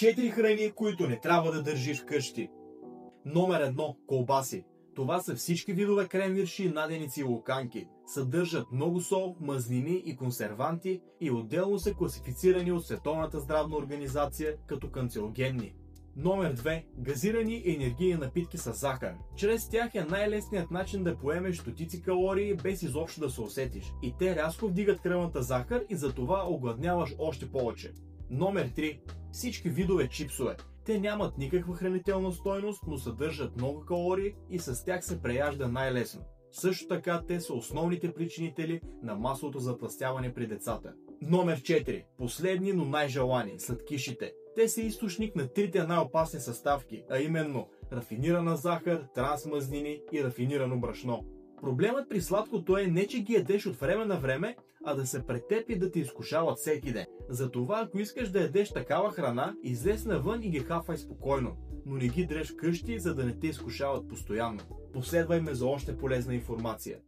4 храни, които не трябва да държиш вкъщи. Номер 1. Колбаси. Това са всички видове кремвирши, наденици и луканки. Съдържат много сол, мазнини и консерванти и отделно са класифицирани от Световната здравна организация като канцерогенни. Номер 2. Газирани енергийни напитки с захар. Чрез тях е най-лесният начин да поемеш стотици калории без изобщо да се усетиш. И те рязко вдигат кръвната захар и затова огладняваш още повече. Номер 3. Всички видове чипсове. Те нямат никаква хранителна стойност, но съдържат много калории и с тях се преяжда най-лесно. Също така те са основните причинители на масовото затлъстяване при децата. Номер 4. Последни, но най-желани – сладкишите. Те са източник на трите най-опасни съставки, а именно рафинирана захар, трансмазнини и рафинирано брашно. Проблемът при сладкото е не, че ги ядеш от време на време, а да се пред теб и да те изкушават всеки ден. Затова, ако искаш да ядеш такава храна, излез навън и ги хапвай спокойно, но не ги дрежь вкъщи, за да не те изкушават постоянно. Последвай ме за още полезна информация.